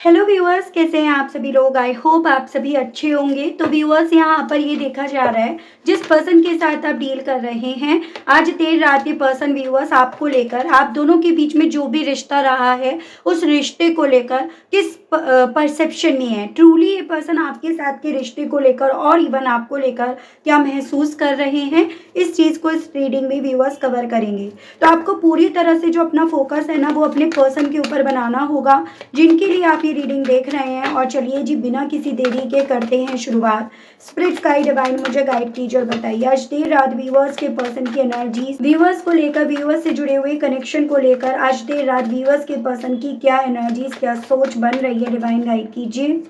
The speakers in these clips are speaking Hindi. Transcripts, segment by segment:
हेलो व्यूअर्स, कैसे हैं आप सभी लोग। आई होप आप सभी अच्छे होंगे। तो व्यूअर्स, यहाँ पर ये देखा जा रहा है जिस पर्सन के साथ आप डील कर रहे हैं, आज देर रात ये पर्सन व्यूअर्स आपको लेकर, आप दोनों के बीच में जो भी रिश्ता रहा है उस रिश्ते को लेकर किस परसेप्शन में है। ट्रूली ये पर्सन आपके साथ के रिश्ते को लेकर और इवन आपको लेकर क्या महसूस कर रहे हैं, इस चीज़ को इस रीडिंग में व्यूअर्स कवर करेंगे। तो आपको पूरी तरह से जो अपना फोकस है ना, वो अपने पर्सन के ऊपर बनाना होगा जिनके लिए आप ये रीडिंग देख रहे हैं। और चलिए जी, बिना किसी देरी के करते हैं शुरुआत। स्पिरिट गाइड डिवाइन मुझे गाइड कीजिए और बताइए आज देर रात व्यूअर्स के पर्सन की एनर्जीज, व्यूअर्स को लेकर, व्यूअर्स से जुड़े हुए कनेक्शन को लेकर आज देर रात व्यूअर्स के पर्सन की क्या एनर्जीज, क्या सोच बन रही है। डिवाइन गाइड कीजिए।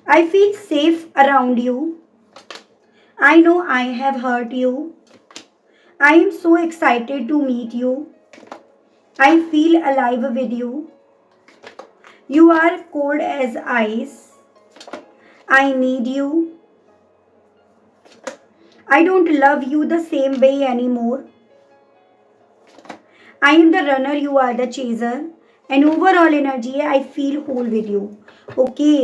I feel safe around you. I know I have hurt you. I am so excited to meet you. I feel alive with you. You are cold as ice. I need you. I don't love you the same way anymore. I am the runner, you are the chaser. And overall energy है I feel whole with you. Okay.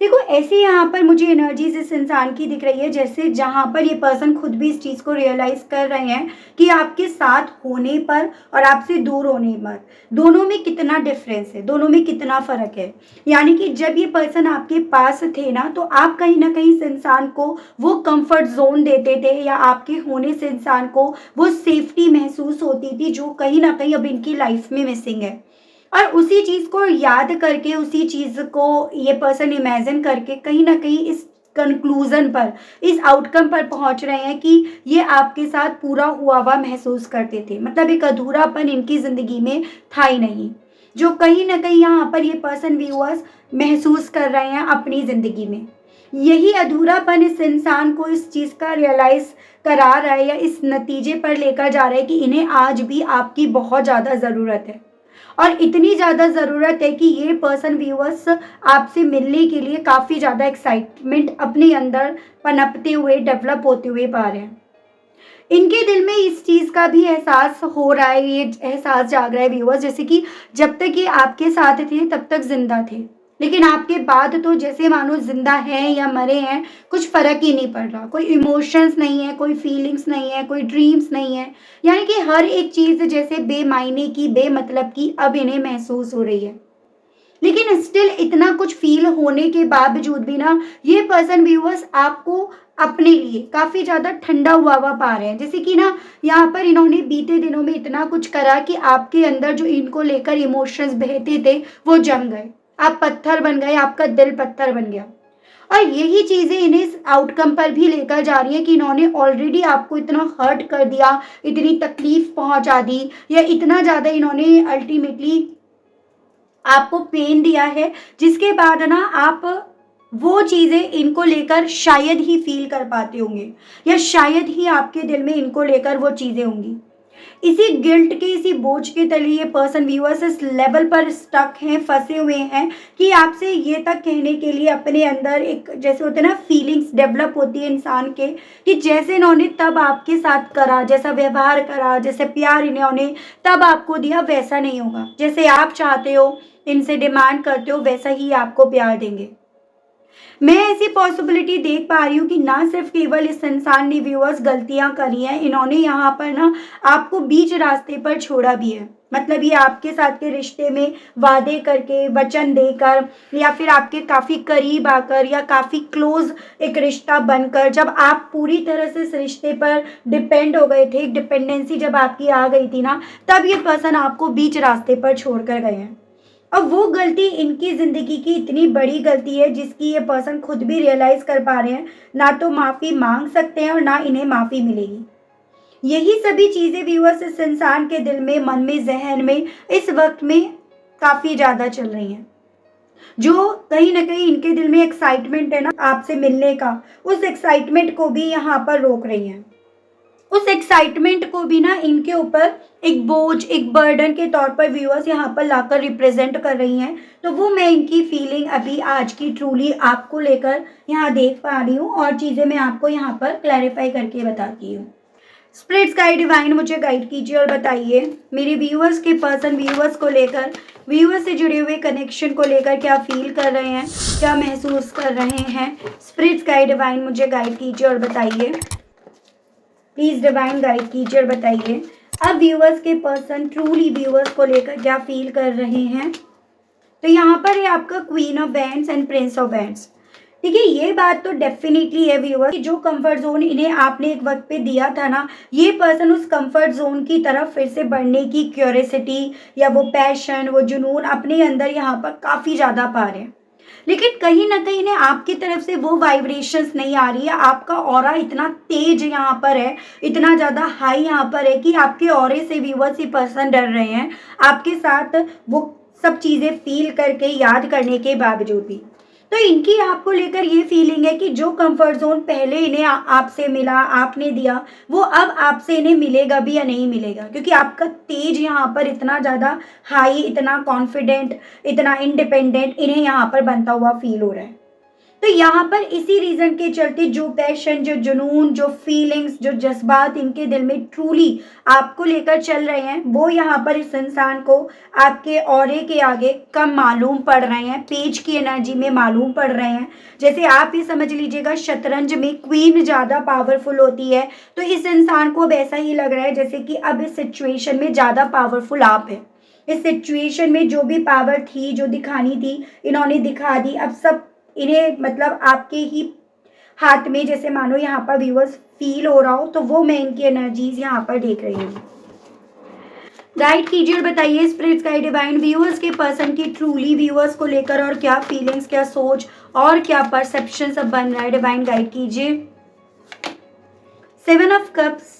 देखो, ऐसे यहाँ पर मुझे एनर्जीज इस इंसान की दिख रही है जैसे जहाँ पर ये पर्सन खुद भी इस चीज़ को रियलाइज़ कर रहे हैं कि आपके साथ होने पर और आपसे दूर होने पर दोनों में कितना डिफरेंस है, दोनों में कितना फ़र्क है। यानी कि जब ये पर्सन आपके पास थे ना, तो आप कहीं ना कहीं इस इंसान को वो कंफर्ट जोन देते थे, या आपके होने से इंसान को वो सेफ्टी महसूस होती थी जो कहीं ना कहीं अब इनकी लाइफ में मिसिंग है। और उसी चीज़ को याद करके, उसी चीज़ को ये पर्सन इमेजिन करके कहीं ना कहीं इस कंक्लूजन पर, इस आउटकम पर पहुंच रहे हैं कि ये आपके साथ पूरा हुआ हुआ महसूस करते थे। मतलब एक अधूरापन इनकी ज़िंदगी में था ही नहीं, जो कहीं ना कहीं यहाँ पर ये पर्सन व्यूअर्स महसूस कर रहे हैं अपनी ज़िंदगी में। यही अधूरापन इस इंसान को इस चीज़ का रियलाइज़ करा रहा है, या इस नतीजे पर लेकर जा रहा है कि इन्हें आज भी आपकी बहुत ज़्यादा ज़रूरत है। और इतनी ज़्यादा ज़रूरत है कि ये पर्सन व्यूअर्स आपसे मिलने के लिए काफ़ी ज़्यादा एक्साइटमेंट अपने अंदर पनपते हुए, डेवलप होते हुए पा रहे हैं। इनके दिल में इस चीज़ का भी एहसास हो रहा है, ये एहसास जाग रहा है व्यूअर्स, जैसे कि जब तक ये आपके साथ थे तब तक जिंदा थे, लेकिन आपके बाद तो जैसे मानो जिंदा हैं या मरे हैं, कुछ फर्क ही नहीं पड़ रहा। कोई इमोशंस नहीं है, कोई फीलिंग्स नहीं है, कोई ड्रीम्स नहीं है। यानी कि हर एक चीज़ जैसे बेमायने की, बेमतलब की अब इन्हें महसूस हो रही है। लेकिन स्टिल इतना कुछ फील होने के बावजूद भी ना, ये पर्सन व्यूअर्स आपको अपने लिए काफ़ी ज़्यादा ठंडा हुआ हुआ पा रहे हैं। जैसे कि ना, यहाँ पर इन्होंने बीते दिनों में इतना कुछ करा कि आपके अंदर जो इनको लेकर इमोशंस बहते थे वो जम गए, आप पत्थर बन गए, आपका दिल पत्थर बन गया। और यही चीज़ें इन्हें इस आउटकम पर भी लेकर जा रही है कि इन्होंने ऑलरेडी आपको इतना हर्ट कर दिया, इतनी तकलीफ पहुंचा दी, या इतना ज़्यादा इन्होंने अल्टीमेटली आपको पेन दिया है, जिसके बाद ना आप वो चीज़ें इनको लेकर शायद ही फील कर पाते होंगे, या शायद ही आपके दिल में इनको लेकर वो चीज़ें होंगी। इसी गिल्ट के, इसी बोझ के तले ये पर्सन व्यूअर्स इस लेवल पर स्टक हैं, फंसे हुए हैं कि आपसे ये तक कहने के लिए अपने अंदर एक, जैसे होते हैं ना, फीलिंग्स डेवलप होती है इंसान के, कि जैसे इन्होंने तब आपके साथ करा, जैसा व्यवहार करा, जैसे प्यार इन्होंने तब आपको दिया, वैसा नहीं होगा। जैसे आप चाहते हो, इनसे डिमांड करते हो, वैसा ही आपको प्यार देंगे। मैं ऐसी पॉसिबिलिटी देख पा रही हूँ कि ना सिर्फ केवल इस इंसान ने व्यूअर्स गलतियां करी हैं, इन्होंने यहाँ पर ना आपको बीच रास्ते पर छोड़ा भी है। मतलब ये आपके साथ के रिश्ते में वादे करके, वचन देकर, या फिर आपके काफ़ी करीब आकर, या काफ़ी क्लोज एक रिश्ता बनकर, जब आप पूरी तरह से इस रिश्ते पर डिपेंड हो गए थे, डिपेंडेंसी जब आपकी आ गई थी ना, तब ये पर्सन आपको बीच रास्ते पर छोड़ कर गए हैं। अब वो गलती इनकी ज़िंदगी की इतनी बड़ी गलती है जिसकी ये पर्सन खुद भी रियलाइज़ कर पा रहे हैं। ना तो माफ़ी मांग सकते हैं और ना इन्हें माफ़ी मिलेगी। यही सभी चीज़ें व्यूअर्स इस इंसान के दिल में, मन में, जहन में इस वक्त में काफ़ी ज़्यादा चल रही हैं, जो कहीं ना कहीं इनके दिल में एक्साइटमेंट है ना आपसे मिलने का, उस एक्साइटमेंट को भी यहाँ पर रोक रही हैं। उस एक्साइटमेंट को भी ना इनके ऊपर एक बोझ, एक बर्डन के तौर पर व्यूअर्स यहाँ पर लाकर रिप्रेजेंट कर रही हैं। तो वो मैं इनकी फीलिंग अभी आज की ट्रूली आपको लेकर यहाँ देख पा रही हूँ, और चीज़ें मैं आपको यहाँ पर क्लैरिफाई करके बताती हूँ। स्पिरिट्स गाइड डिवाइन मुझे गाइड कीजिए और बताइए मेरे व्यूअर्स के पर्सन व्यूअर्स को लेकर, व्यूअर्स से जुड़े हुए कनेक्शन को लेकर क्या फील कर रहे हैं, क्या महसूस कर रहे हैं। स्पिरिट्स गाइड डिवाइन मुझे गाइड कीजिए और बताइए, प्लीज डिवाइन गाइड कीजिए और बताइए अब व्यूअर्स के पर्सन ट्रूली व्यूअर्स को लेकर क्या फील कर रहे हैं। तो यहाँ पर है आपका queen of bands and Prince of bands. देखिए ये बात तो डेफिनेटली है व्यूअर कि जो कंफर्ट जोन इन्हें आपने एक वक्त पे दिया था ना, ये पर्सन उस कंफर्ट जोन की तरफ फिर से बढ़ने की क्यूरियोसिटी या वो पैशन, वो जुनून अपने अंदर यहाँ पर काफ़ी ज़्यादा पा रहे हैं। लेकिन कहीं ना कहीं इन्हें आपकी तरफ से वो वाइब्रेशंस नहीं आ रही है। आपका ऑरा इतना तेज यहाँ पर है, इतना ज़्यादा हाई यहाँ पर है कि आपके ऑरे से व्यूअर्स ये पर्सन डर रहे हैं आपके साथ वो सब चीज़ें फील करके, याद करने के बावजूद भी। तो इनकी आपको लेकर ये फीलिंग है कि जो कंफर्ट जोन पहले इन्हें आपसे मिला, आपने दिया, वो अब आपसे इन्हें मिलेगा भी या नहीं मिलेगा, क्योंकि आपका तेज यहाँ पर इतना ज़्यादा हाई, इतना कॉन्फिडेंट, इतना इंडिपेंडेंट इन्हें यहाँ पर बनता हुआ फील हो रहा है। तो यहाँ पर इसी रीज़न के चलते जो पैशन, जो जुनून, जो फीलिंग्स, जो जज्बात इनके दिल में ट्रूली आपको लेकर चल रहे हैं, वो यहाँ पर इस इंसान को आपके ऑरे के आगे कम मालूम पड़ रहे हैं, पेज की एनर्जी में मालूम पड़ रहे हैं। जैसे आप ये समझ लीजिएगा शतरंज में क्वीन ज़्यादा पावरफुल होती है, तो इस इंसान को अब ऐसा ही लग रहा है जैसे कि अब इस सिचुएशन में ज़्यादा पावरफुल आप है। इस सिचुएशन में जो भी पावर थी, जो दिखानी थी, इन्होंने दिखा दी। अब सब इन्हें मतलब आपके ही हाथ में जैसे मानो यहाँ पर व्यूअर्स फील हो रहा हो, तो वो मैं इनकी एनर्जीज यहाँ पर देख रही हूँ। गाइड कीजिए और बताइए स्पिरिट्स गाइड डिवाइन व्यूअर्स के पर्सन की ट्रूली व्यूअर्स को लेकर और क्या फीलिंग्स, क्या सोच और क्या परसेप्शन सब बन रहा है। डिवाइन गाइड कीजिए। 7 of cups,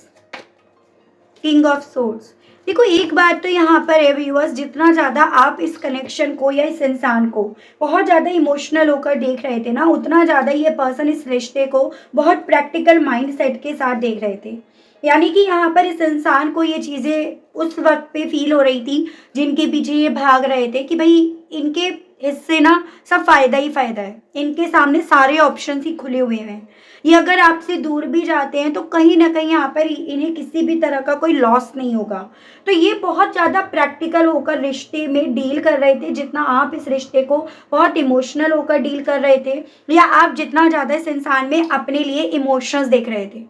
king of swords. देखो एक बात तो यहाँ पर है व्यूअर्स, जितना ज़्यादा आप इस कनेक्शन को या इस इंसान को बहुत ज़्यादा इमोशनल होकर देख रहे थे ना, उतना ज़्यादा ये पर्सन इस रिश्ते को बहुत प्रैक्टिकल माइंडसेट के साथ देख रहे थे। यानी कि यहाँ पर इस इंसान को ये चीज़ें उस वक्त पे फील हो रही थी जिनके पीछे ये भाग रहे थे कि भाई इनके हिस्से ना सब फ़ायदा ही फ़ायदा है, इनके सामने सारे ऑप्शन ही खुले हुए हैं। ये अगर आपसे दूर भी जाते हैं तो कहीं ना कहीं यहाँ पर इन्हें किसी भी तरह का कोई लॉस नहीं होगा। तो ये बहुत ज़्यादा प्रैक्टिकल होकर रिश्ते में डील कर रहे थे, जितना आप इस रिश्ते को बहुत इमोशनल होकर डील कर रहे थे, या आप जितना ज़्यादा इस इंसान में अपने लिए इमोशंस देख रहे थे।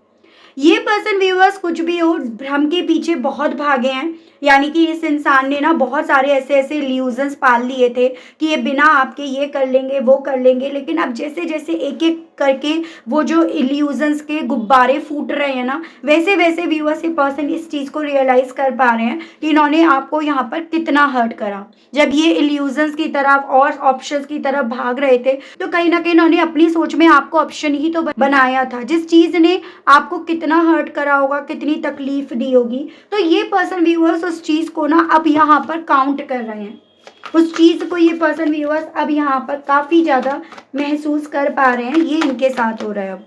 ये पर्सन व्यूअर्स कुछ भी हो, भ्रम के पीछे बहुत भागे हैं। यानी कि इस इंसान ने ना बहुत सारे ऐसे ऐसे इल्यूजन्स पाल लिए थे कि ये बिना आपके ये कर लेंगे, वो कर लेंगे, लेकिन अब जैसे जैसे एक एक करके वो जो इल्यूजन्स के गुब्बारे फूट रहे हैं ना, वैसे वैसे व्यूअर्स ये पर्सन इस चीज़ को रियलाइज़ कर पा रहे हैं कि इन्होंने आपको यहाँ पर कितना हर्ट करा। जब ये इल्यूजन्स की तरफ और ऑप्शंस की तरफ भाग रहे थे तो कहीं ना कहीं इन्होंने अपनी सोच में आपको ऑप्शन ही तो बनाया था, जिस चीज़ ने आपको कितना हर्ट करा होगा, कितनी तकलीफ दी होगी। तो ये पर्सन व्यूअर्स उस चीज़ को ना अब यहाँ पर काउंट कर रहे हैं, उस चीज़ को ये पर्सन व्यूअर्स अब यहाँ पर काफ़ी ज़्यादा महसूस कर पा रहे हैं। ये इनके साथ हो रहा है अब।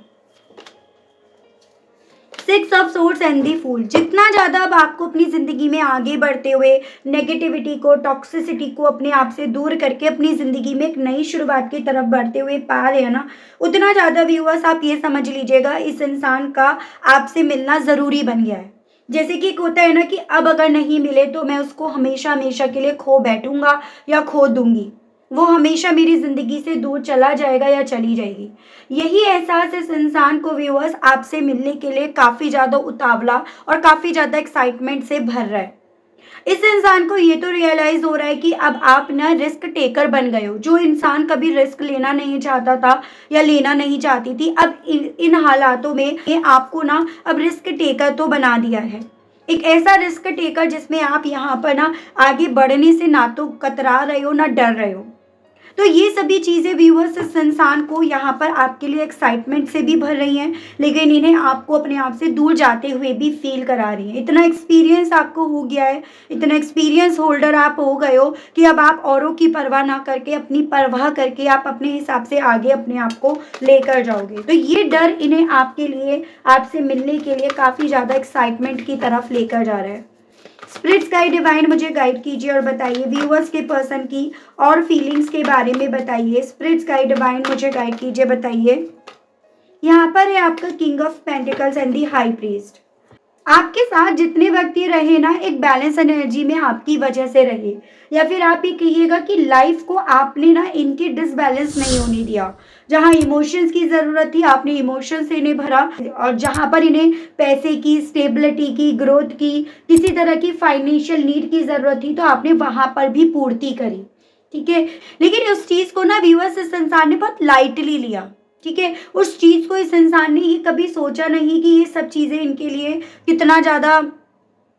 6 of swords and the fool. जितना ज़्यादा अब आपको अपनी ज़िंदगी में आगे बढ़ते हुए नेगेटिविटी को, टॉक्सिसिटी को अपने आप से दूर करके अपनी ज़िंदगी में एक नई शुरुआत की तरफ बढ़ते हुए पा रहे हैं ना, उतना ज़्यादा व्यूअर्स आप ये समझ लीजिएगा इस इंसान का आपसे मिलना ज़रूरी बन गया है। जैसे कि एक होता है ना कि अब अगर नहीं मिले तो मैं उसको हमेशा हमेशा के लिए खो बैठूंगा या खो दूंगी, वो हमेशा मेरी ज़िंदगी से दूर चला जाएगा या चली जाएगी। यही एहसास इस इंसान को व्यूअर्स आपसे मिलने के लिए काफ़ी ज़्यादा उतावला और काफ़ी ज़्यादा एक्साइटमेंट से भर रहा है। इस इंसान को ये तो रियलाइज़ हो रहा है कि अब आप ना रिस्क टेकर बन गए हो। जो इंसान कभी रिस्क लेना नहीं चाहता था या लेना नहीं चाहती थी, अब इन हालातों में आपको ना अब रिस्क टेकर तो बना दिया है। एक ऐसा रिस्क टेकर जिसमें आप यहाँ पर ना आगे बढ़ने से ना तो कतरा रहे हो ना डर रहे हो। तो ये सभी चीज़ें व्यूअर्स इस इंसान को यहाँ पर आपके लिए एक्साइटमेंट से भी भर रही हैं, लेकिन इन्हें आपको अपने आप से दूर जाते हुए भी फील करा रही हैं। इतना एक्सपीरियंस आपको हो गया है, इतना एक्सपीरियंस होल्डर आप हो गए हो कि अब आप औरों की परवाह ना करके, अपनी परवाह करके आप अपने हिसाब से आगे अपने आप को लेकर जाओगे। तो ये डर इन्हें आपके लिए, आपसे मिलने के लिए काफ़ी ज़्यादा एक्साइटमेंट की तरफ लेकर जा रहा है। स्पिरिट्स गाइड डिवाइन मुझे गाइड कीजिए और बताइए व्यूअर्स के पर्सन की और फीलिंग्स के बारे में बताइए। स्पिरिट्स गाइड डिवाइन मुझे गाइड कीजिए, बताइए। यहाँ पर है आपका king of pentacles and the high priest. आपके साथ जितने व्यक्ति रहे ना एक बैलेंस एनर्जी में आपकी वजह से रहे, या फिर आप ये कहिएगा कि लाइफ को आपने ना इनके डिसबैलेंस नहीं होने दिया। जहाँ इमोशंस की ज़रूरत थी आपने इमोशन से इन्हें भरा, और जहाँ पर इन्हें पैसे की, स्टेबिलिटी की, ग्रोथ की, किसी तरह की फाइनेंशियल नीड की ज़रूरत थी तो आपने वहाँ पर भी पूर्ति करी। ठीक है, लेकिन उस चीज़ को ना व्यूअर्स इस इंसान ने बहुत लाइटली लिया। ठीक है, उस चीज़ को इस इंसान ने ये कभी सोचा नहीं कि ये सब चीज़ें इनके लिए कितना ज़्यादा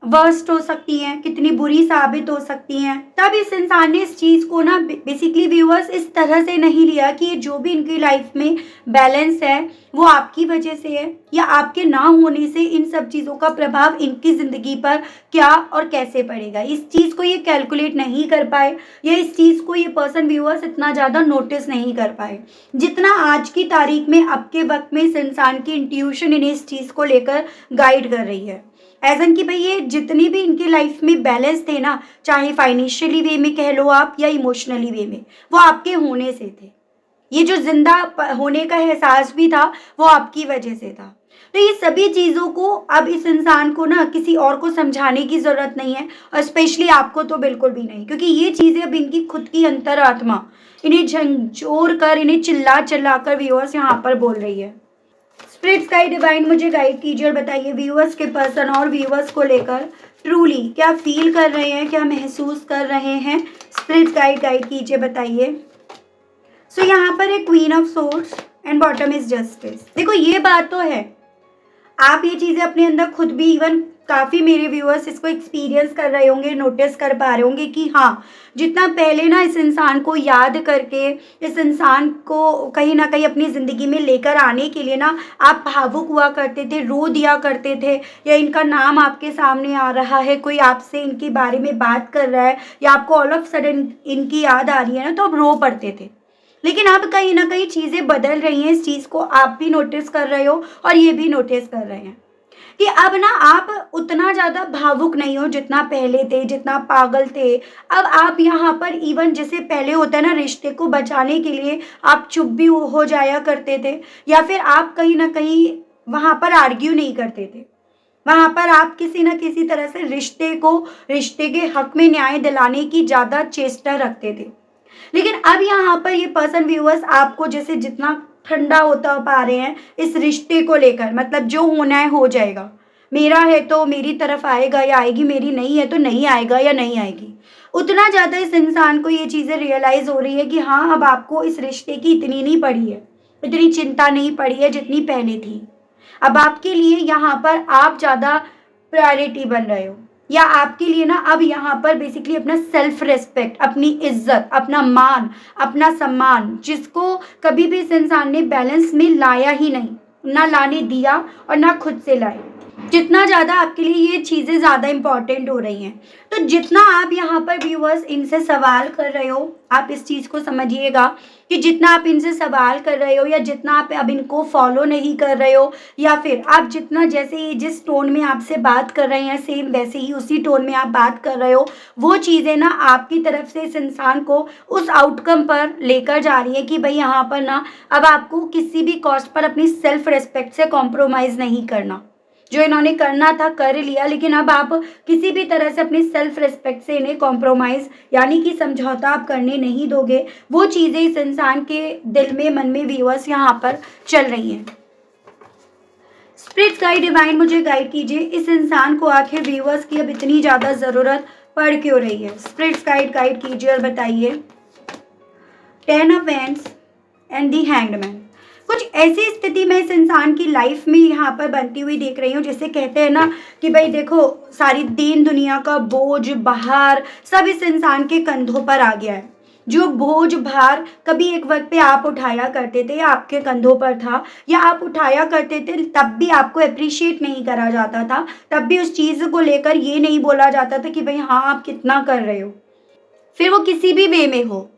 वर्स्ट हो सकती हैं, कितनी बुरी साबित हो सकती हैं। तब इस इंसान ने इस चीज़ को ना बेसिकली व्यूअर्स इस तरह से नहीं लिया कि ये जो भी इनकी लाइफ में बैलेंस है वो आपकी वजह से है, या आपके ना होने से इन सब चीज़ों का प्रभाव इनकी ज़िंदगी पर क्या और कैसे पड़ेगा। इस चीज़ को ये कैलकुलेट नहीं कर पाए, या इस चीज़ को ये पर्सन व्यूअर्स इतना ज़्यादा नोटिस नहीं कर पाए जितना आज की तारीख में, अब के वक्त में इस इंसान की इंट्यूशन इन्हें इस चीज़ को लेकर गाइड कर रही है। एज़न कि भाई ये जितनी भी इनकी लाइफ में बैलेंस थे ना, चाहे फाइनेंशियली वे में कह लो आप या इमोशनली वे में, वो आपके होने से थे। ये जो जिंदा होने का एहसास भी था वो आपकी वजह से था। तो ये सभी चीज़ों को अब इस इंसान को ना किसी और को समझाने की ज़रूरत नहीं है, और स्पेशली आपको तो बिल्कुल भी नहीं, क्योंकि ये चीज़ें अब इनकी खुद की अंतरात्मा इन्हें झंझोर कर, इन्हें चिल्ला चिल्ला कर व्यूअर्स यहाँ पर बोल रही है। स्पिरिट्स गाइड डिवाइन मुझे गाइड कीजिए और बताइए व्यूअर्स के पर्सन और व्यूअर्स को लेकर ट्रूली क्या फील कर रहे हैं, क्या महसूस कर रहे हैं। स्पिरिट्स गाइड गाइड कीजिए, बताइए। सो यहाँ पर है queen of swords and bottom is justice. देखो ये बात तो है, आप ये चीज़ें अपने अंदर खुद भी, इवन काफ़ी मेरे व्यूअर्स इसको एक्सपीरियंस कर रहे होंगे, नोटिस कर पा रहे होंगे कि हाँ, जितना पहले ना इस इंसान को याद करके, इस इंसान को कहीं ना कहीं अपनी ज़िंदगी में लेकर आने के लिए ना आप भावुक हुआ करते थे, रो दिया करते थे, या इनका नाम आपके सामने आ रहा है, कोई आपसे इनके बारे में बात कर रहा है, या आपको ऑल ऑफ सडन इनकी याद आ रही है ना, तो आप रो पड़ते थे। लेकिन अब कहीं ना कहीं चीज़ें बदल रही हैं, इस चीज़ को आप भी नोटिस कर रहे हो और ये भी नोटिस कर रहे हैं कि अब ना आप उतना ज़्यादा भावुक नहीं हो जितना पहले थे, जितना पागल थे। अब आप यहाँ पर इवन जैसे पहले होता है ना, रिश्ते को बचाने के लिए आप चुप भी हो जाया करते थे, या फिर आप कहीं ना कहीं वहाँ पर आर्ग्यू नहीं करते थे, वहाँ पर आप किसी न किसी तरह से रिश्ते के हक में न्याय दिलाने की ज़्यादा चेष्टा रखते थे। लेकिन अब यहाँ पर ये पर्सन व्यूअर्स आपको जैसे जितना ठंडा होता पा रहे हैं इस रिश्ते को लेकर, मतलब जो होना है हो जाएगा, मेरा है तो मेरी तरफ आएगा या आएगी, मेरी नहीं है तो नहीं आएगा या नहीं आएगी, उतना ज़्यादा इस इंसान को ये चीज़ें रियलाइज़ हो रही है कि हाँ, अब आपको इस रिश्ते की इतनी नहीं पड़ी है, इतनी चिंता नहीं पड़ी है जितनी पहले थी। अब आपके लिए यहाँ पर आप ज़्यादा प्रायोरिटी बन रहे हो, या आपके लिए ना अब यहाँ पर बेसिकली अपना सेल्फ रिस्पेक्ट, अपनी इज्जत, अपना मान, अपना सम्मान, जिसको कभी भी इस इंसान ने बैलेंस में लाया ही नहीं, ना लाने दिया और ना खुद से लाए, जितना ज़्यादा आपके लिए ये चीज़ें ज़्यादा इंपॉर्टेंट हो रही हैं। तो जितना आप यहाँ पर व्यूअर्स इनसे सवाल कर रहे हो, आप इस चीज़ को समझिएगा कि जितना आप इनसे सवाल कर रहे हो, या जितना आप अब इनको फॉलो नहीं कर रहे हो, या फिर आप जितना जैसे ही जिस टोन में आपसे बात कर रहे हैं सेम वैसे ही उसी टोन में आप बात कर रहे हो, वो चीज़ें ना आपकी तरफ से इस इंसान को उस आउटकम पर लेकर जा रही है कि भाई यहाँ पर ना अब आपको किसी भी कॉस्ट पर अपनी सेल्फ रिस्पेक्ट से कॉम्प्रोमाइज़ नहीं करना। जो इन्होंने करना था कर लिया, लेकिन अब आप किसी भी तरह से अपनी सेल्फ रिस्पेक्ट से इन्हें कॉम्प्रोमाइज़ यानी कि समझौता आप करने नहीं दोगे। वो चीज़ें इस इंसान के दिल में, मन में व्यूअर्स यहाँ पर चल रही हैं। स्पिरिट्स गाइड डिवाइन मुझे गाइड कीजिए, इस इंसान को आखिर व्यूअर्स की अब इतनी ज़्यादा ज़रूरत पड़ क्यों रही है। स्पिरिट्स गाइड कीजिए और बताइए। 10 of wands and the hanged man. कुछ ऐसी स्थिति में इस इंसान की लाइफ में यहाँ पर बनती हुई देख रही हूँ, जैसे कहते हैं ना कि भाई देखो सारी दीन दुनिया का बोझ भार सब इस इंसान के कंधों पर आ गया है। जो बोझ भार कभी एक वक्त पे आप उठाया करते थे या आपके कंधों पर था, या आप उठाया करते थे, तब भी आपको अप्रिशिएट नहीं करा जाता था, तब भी उस चीज़ को लेकर ये नहीं बोला जाता था कि भाई हाँ आप कितना कर रहे हो, फिर वो किसी भी वे में हो।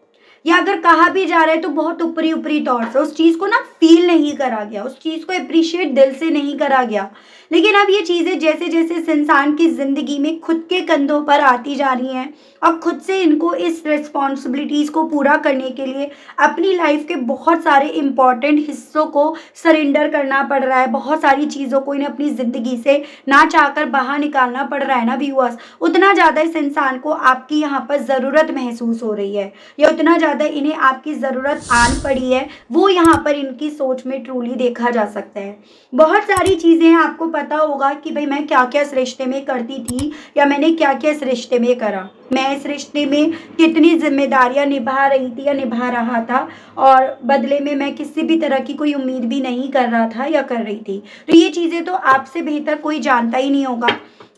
या अगर कहा भी जा रहा है तो बहुत ऊपरी ऊपरी तौर से, उस चीज़ को ना फील नहीं करा गया, उस चीज़ को अप्रिशिएट दिल से नहीं करा गया। लेकिन अब ये चीज़ें जैसे जैसे इस इंसान की ज़िंदगी में खुद के कंधों पर आती जा रही हैं और खुद से इनको इस रिस्पॉन्सिबिलिटीज़ को पूरा करने के लिए अपनी लाइफ के बहुत सारे इम्पॉर्टेंट हिस्सों को सरेंडर करना पड़ रहा है, बहुत सारी चीज़ों को इन्हें अपनी ज़िंदगी से ना चाहकर बाहर निकालना पड़ रहा है ना व्यूअर्स, उतना ज़्यादा इस इंसान को आपकी यहाँ पर ज़रूरत महसूस हो रही है, या उतना ज़्यादा इन्हें आपकी ज़रूरत आन पड़ी है, वो यहाँ पर इनकी सोच में ट्रूली देखा जा सकता है। बहुत सारी चीज़ें आपको पता होगा कि भाई मैं क्या क्या इस रिश्ते में करती थी, या मैंने क्या क्या इस रिश्ते में करा, मैं इस रिश्ते में कितनी जिम्मेदारियां निभा रही थी या निभा रहा था, और बदले में मैं किसी भी तरह की कोई उम्मीद भी नहीं कर रहा था या कर रही थी। तो ये चीज़ें तो आपसे बेहतर कोई जानता ही नहीं होगा,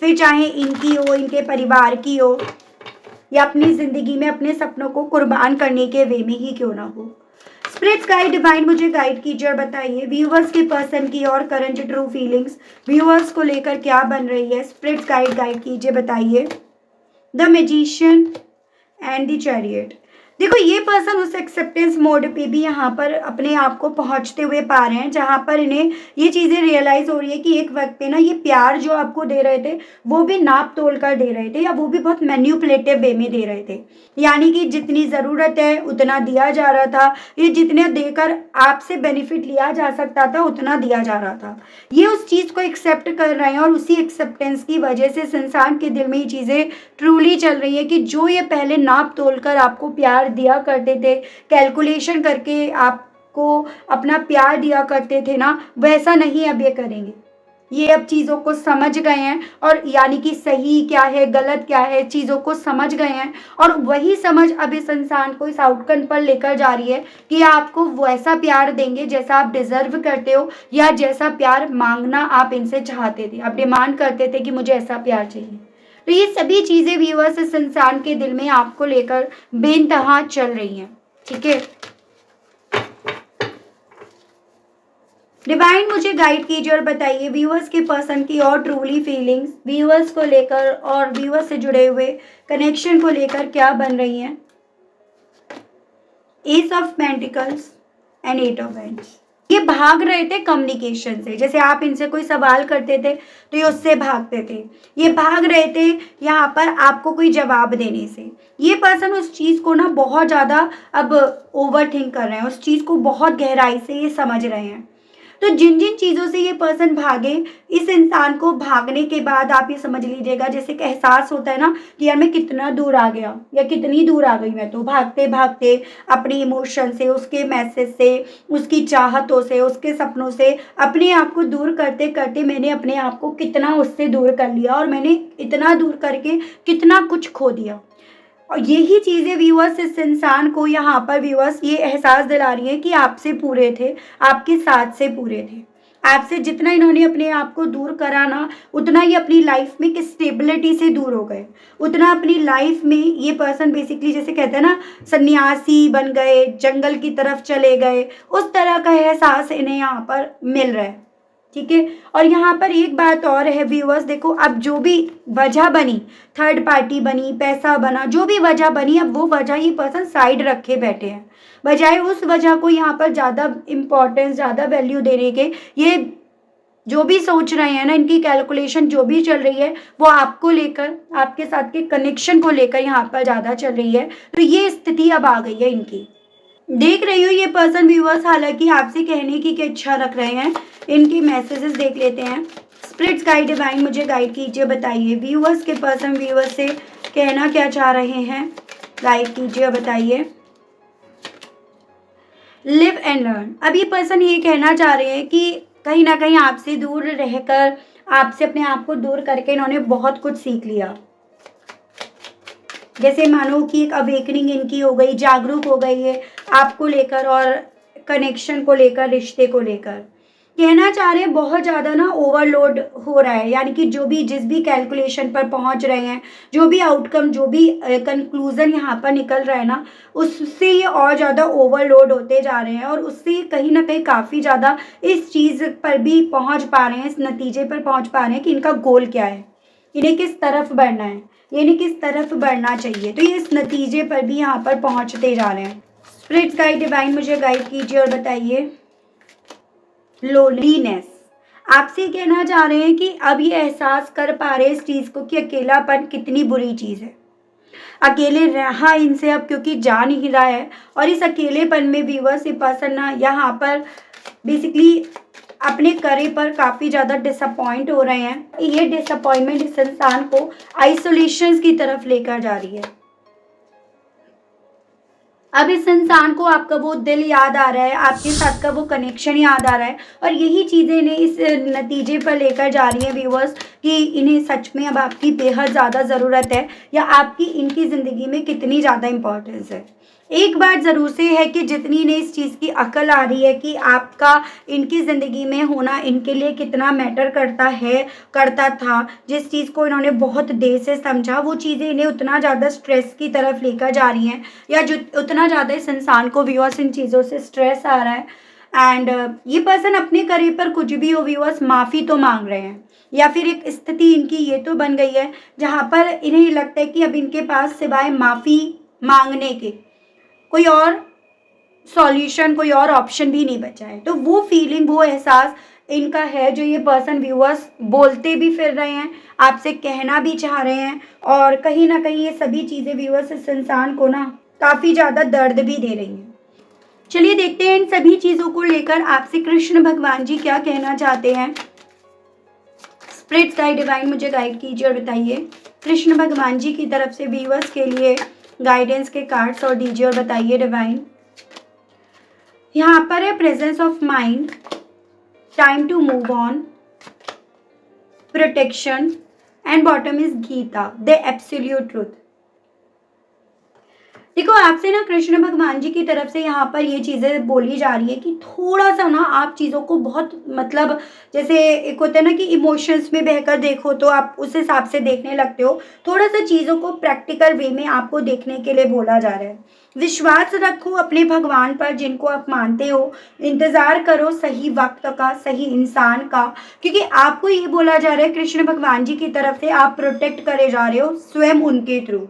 फिर चाहे इनकी हो, इनके परिवार की हो, या अपनी ज़िंदगी में अपने सपनों को कुर्बान करने के वे में ही क्यों ना हो। स्पिरिट्स गाइड डिवाइन मुझे गाइड कीजिए और बताइए व्यूअर्स के पर्सन की और करंट ट्रू फीलिंग्स व्यूअर्स को लेकर क्या बन रही है। स्पिरिट्स गाइड कीजिए, बताइए। The magician and the chariot. देखो ये पर्सन उस एक्सेप्टेंस मोड पे भी यहाँ पर अपने आप को पहुँचते हुए पा रहे हैं, जहाँ पर इन्हें ये चीज़ें रियलाइज़ हो रही है कि एक वक्त पे ना ये प्यार जो आपको दे रहे थे वो भी नाप तोल कर दे रहे थे, या वो भी बहुत मैन्युपुलेटिव वे में दे रहे थे। यानी कि जितनी ज़रूरत है उतना दिया जा रहा था, ये जितने देकर आपसे बेनिफिट लिया जा सकता था उतना दिया जा रहा था। ये उस चीज़ को एक्सेप्ट कर रहे हैं, और उसी एक्सेप्टेंस की वजह से इस इंसान के दिल में ये चीज़ें ट्रूली चल रही है कि जो ये पहले नाप तोल कर आपको प्यार दिया करते थे, कैलकुलेशन करके आपको अपना प्यार दिया करते थे ना, वैसा नहीं अब ये करेंगे। ये अब चीज़ों को समझ गए हैं, और यानी कि सही क्या है गलत क्या है चीज़ों को समझ गए हैं, और वही समझ अब इस इंसान को इस आउटकम पर लेकर जा रही है कि आपको वैसा प्यार देंगे जैसा आप डिजर्व करते हो, या जैसा प्यार मांगना आप इनसे चाहते थे, आप डिमांड करते थे कि मुझे ऐसा प्यार चाहिए। तो ये सभी चीज़ें व्यूअर्स इस इंसान के दिल में आपको लेकर बेइंतहा चल रही हैं, ठीक है। डिवाइन मुझे गाइड कीजिए और बताइए व्यूअर्स के पर्सन की और ट्रूली फीलिंग्स व्यूअर्स को लेकर और व्यूअर्स से जुड़े हुए कनेक्शन को लेकर क्या बन रही हैं। Ace of pentacles and eight of wands. ये भाग रहे थे कम्युनिकेशन से, जैसे आप इनसे कोई सवाल करते थे तो ये उससे भागते थे, ये भाग रहे थे यहाँ पर आपको कोई जवाब देने से। ये पर्सन उस चीज़ को ना बहुत ज़्यादा अब ओवर थिंक कर रहे हैं, उस चीज़ को बहुत गहराई से ये समझ रहे हैं। तो जिन जिन चीज़ों से ये पर्सन भागे, इस इंसान को भागने के बाद आप ये समझ लीजिएगा जैसे कि एहसास होता है ना कि यार मैं कितना दूर आ गया या कितनी दूर आ गई मैं, तो भागते भागते अपने इमोशन से, उसके मैसेज से, उसकी चाहतों से, उसके सपनों से अपने आप को दूर करते करते मैंने अपने आप को कितना उससे दूर कर लिया, और मैंने इतना दूर करके कितना कुछ खो दिया। और यही चीज़ें व्यूअर्स इस इंसान को यहाँ पर व्यूअर्स ये एहसास दिला रही है कि आपसे पूरे थे, आपके साथ से पूरे थे। आपसे जितना इन्होंने अपने आप को दूर करा ना, उतना ही अपनी लाइफ में कि स्टेबिलिटी से दूर हो गए, उतना अपनी लाइफ में ये पर्सन बेसिकली जैसे कहते हैं ना सन्यासी बन गए, जंगल की तरफ चले गए, उस तरह का एहसास इन्हें यहाँ पर मिल रहा है, ठीक है। और यहाँ पर एक बात और है व्यूअर्स, देखो अब जो भी वजह बनी, थर्ड पार्टी बनी, पैसा बना, जो भी वजह बनी, अब वो वजह ये पर्सन साइड रखे बैठे हैं, बजाय उस वजह को यहाँ पर ज़्यादा इम्पोर्टेंस, ज़्यादा वैल्यू देने के। ये जो भी सोच रहे हैं ना, इनकी कैलकुलेशन जो भी चल रही है वो आपको लेकर, आपके साथ के कनेक्शन को लेकर यहाँ पर ज़्यादा चल रही है। तो ये स्थिति अब आ गई है इनकी। देख रही हो ये पर्सन व्यूअर्स हालांकि आपसे कहने की इच्छा रख रहे हैं, इनके मैसेजेस देख लेते हैं। स्पिरिट्स गाइड डिवाइन मुझे गाइड कीजिए, बताइए व्यूअर्स के पर्सन व्यूअर्स से कहना क्या चाह रहे हैं, गाइड कीजिए, बताइए। Live and learn. अब ये पर्सन ये कहना चाह रहे हैं कि कहीं ना कहीं आपसे दूर रहकर, आपसे अपने आप को दूर करके इन्होंने बहुत कुछ सीख लिया, जैसे मानो कि एक अवेकनिंग इनकी हो गई, जागरूक हो गई है आपको लेकर और कनेक्शन को लेकर, रिश्ते को लेकर। कहना चाह रहे हैं बहुत ज़्यादा ना ओवरलोड हो रहा है, यानी कि जो भी जिस भी कैलकुलेशन पर पहुंच रहे हैं, जो भी आउटकम, जो भी कंक्लूजन यहाँ पर निकल रहा है ना, उससे ये और ज़्यादा ओवरलोड होते जा रहे हैं, और उससे कहीं ना कहीं काफ़ी ज़्यादा इस चीज़ पर भी पहुँच पा रहे हैं, इस नतीजे पर पहुँच पा रहे हैं कि इनका गोल क्या है, इन्हें किस तरफ बढ़ना है, यानी किस तरफ बढ़ना चाहिए। तो ये इस नतीजे पर भी यहाँ पर पहुँचते जा रहे हैं। स्पिरिट्स गाइड डिवाइन मुझे गाइड कीजिए और बताइए। लोनलीनेस, आपसे कहना चाह रहे हैं कि अब ये एहसास कर पा रहे हैं इस चीज़ को कि अकेलापन कितनी बुरी चीज़ है। अकेले रहा इनसे अब क्योंकि जा नहीं रहा है, और इस अकेलेपन में व्यूअर्स ये पर्सन ना यहाँ पर बेसिकली अपने करे पर काफ़ी ज़्यादा डिसअपॉइंट हो रहे हैं। ये डिसअपॉइंटमेंट इस इंसान को आइसोलेशन की तरफ लेकर जा रही है। अब इस इंसान को आपका वो दिल याद आ रहा है, आपके साथ का वो कनेक्शन याद आ रहा है, और यही चीज़ें इन्हें इस नतीजे पर लेकर जा रही हैं व्यूअर्स कि इन्हें सच में अब आपकी बेहद ज़्यादा ज़रूरत है, या आपकी इनकी ज़िंदगी में कितनी ज़्यादा इम्पोर्टेंस है। एक बात ज़रूर से है कि जितनी इन्हें इस चीज़ की अकल आ रही है कि आपका इनकी ज़िंदगी में होना इनके लिए कितना मैटर करता है, करता था, जिस चीज़ को इन्होंने बहुत देर से समझा, वो चीज़ें इन्हें उतना ज़्यादा स्ट्रेस की तरफ लेकर जा रही हैं, या जो उतना ज़्यादा इस इंसान को व्यूअर्स इन चीज़ों से स्ट्रेस आ रहा है। एंड ये पर्सन अपने करे पर कुछ भी हो व्यूअर्स माफ़ी तो मांग रहे हैं, या फिर एक स्थिति इनकी ये तो बन गई है जहाँ पर इन्हें ये लगता है कि अब इनके पास सिवाय माफ़ी मांगने के कोई और सॉल्यूशन, कोई और ऑप्शन भी नहीं बचा है। तो वो फीलिंग, वो एहसास इनका है जो ये पर्सन व्यूअर्स बोलते भी फिर रहे हैं, आपसे कहना भी चाह रहे हैं, और कहीं ना कहीं ये सभी चीज़ें व्यूअर्स इस इंसान को ना काफ़ी ज़्यादा दर्द भी दे रही हैं। चलिए देखते हैं इन सभी चीज़ों को लेकर आपसे कृष्ण भगवान जी क्या कहना चाहते हैं। स्पिरिट्स गाइड डिवाइन मुझे गाइड कीजिए और बताइए कृष्ण भगवान जी की तरफ से व्यूअर्स के लिए गाइडेंस के कार्ड्स और दीजिए और बताइए डिवाइन। यहाँ पर है presence of mind, time to move on, protection, and bottom is Gita the absolute truth. देखो आपसे ना कृष्ण भगवान जी की तरफ से यहाँ पर ये चीज़ें बोली जा रही है कि थोड़ा सा ना आप चीज़ों को बहुत मतलब जैसे एक होता है ना कि इमोशंस में बहकर देखो तो आप उस हिसाब से देखने लगते हो, थोड़ा सा चीज़ों को प्रैक्टिकल वे में आपको देखने के लिए बोला जा रहा है। विश्वास रखो अपने भगवान पर जिनको आप मानते हो, इंतज़ार करो सही वक्त का, सही इंसान का, क्योंकि आपको ये बोला जा रहा है कृष्ण भगवान जी की तरफ से आप प्रोटेक्ट करे जा रहे हो स्वयं उनके थ्रू।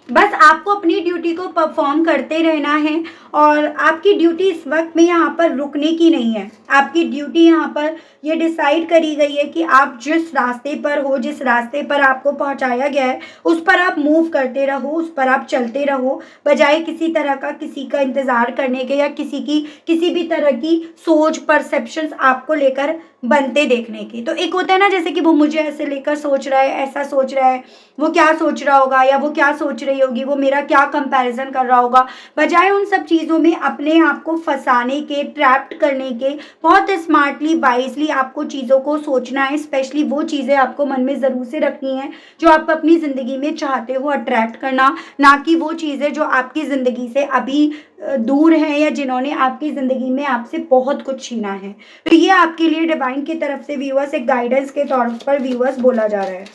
बस आपको अपनी ड्यूटी को परफॉर्म करते रहना है, और आपकी ड्यूटी इस वक्त में यहाँ पर रुकने की नहीं है। आपकी ड्यूटी यहाँ पर ये डिसाइड करी गई है कि आप जिस रास्ते पर हो, जिस रास्ते पर आपको पहुँचाया गया है, उस पर आप मूव करते रहो, उस पर आप चलते रहो, बजाय किसी तरह का किसी का इंतज़ार करने के, या किसी भी तरह की सोच परसेप्शंस आपको लेकर बनते देखने की। तो एक होता है ना जैसे कि वो मुझे ऐसे लेकर सोच रहा है, ऐसा सोच रहा है, वो क्या सोच रहा होगा या वो क्या सोच रही होगी, वो मेरा क्या कंपैरिजन कर रहा होगा, बजाय उन सब चीज़ों में अपने आप को फंसाने के, ट्रैप्ड करने के, बहुत स्मार्टली वाइजली आपको चीज़ों को सोचना है। स्पेशली वो चीज़ें आपको मन में ज़रूर से रखनी है जो आप अपनी ज़िंदगी में चाहते हो अट्रैक्ट करना, ना कि वो चीज़ें जो आपकी ज़िंदगी से अभी दूर हैं, या जिन्होंने आपकी ज़िंदगी में आपसे बहुत कुछ छीना है। तो ये आपके लिए डिवाइन की तरफ से व्यूअर्स एक गाइडेंस के तौर पर व्यूअर्स बोला जा रहा है।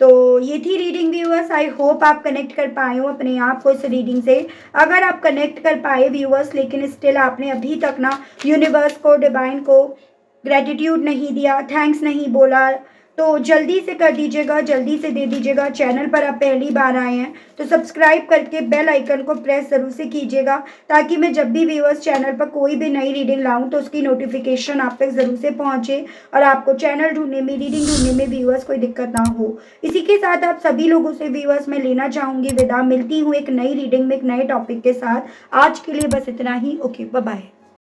तो ये थी रीडिंग व्यूअर्स। आई होप आप कनेक्ट कर पाए हो अपने आप को इस रीडिंग से। अगर आप कनेक्ट कर पाए व्यूअर्स, लेकिन स्टिल आपने अभी तक ना यूनिवर्स को, डिवाइन को ग्रेटिट्यूड नहीं दिया, थैंक्स नहीं बोला, तो जल्दी से कर दीजिएगा, जल्दी से दे दीजिएगा। चैनल पर आप पहली बार आए हैं तो सब्सक्राइब करके बेल आइकन को प्रेस ज़रूर से कीजिएगा, ताकि मैं जब भी व्यूअर्स चैनल पर कोई भी नई रीडिंग लाऊं तो उसकी नोटिफिकेशन आप तक ज़रूर से पहुंचे, और आपको चैनल ढूंढने में, रीडिंग ढूंढने में व्यूअर्स कोई दिक्कत ना हो। इसी के साथ आप सभी लोगों से व्यूअर्स मैं लेना चाहूँगी विदा। मिलती हूँ एक नई रीडिंग में एक नए टॉपिक के साथ। आज के लिए बस इतना ही। Okay, bye bye.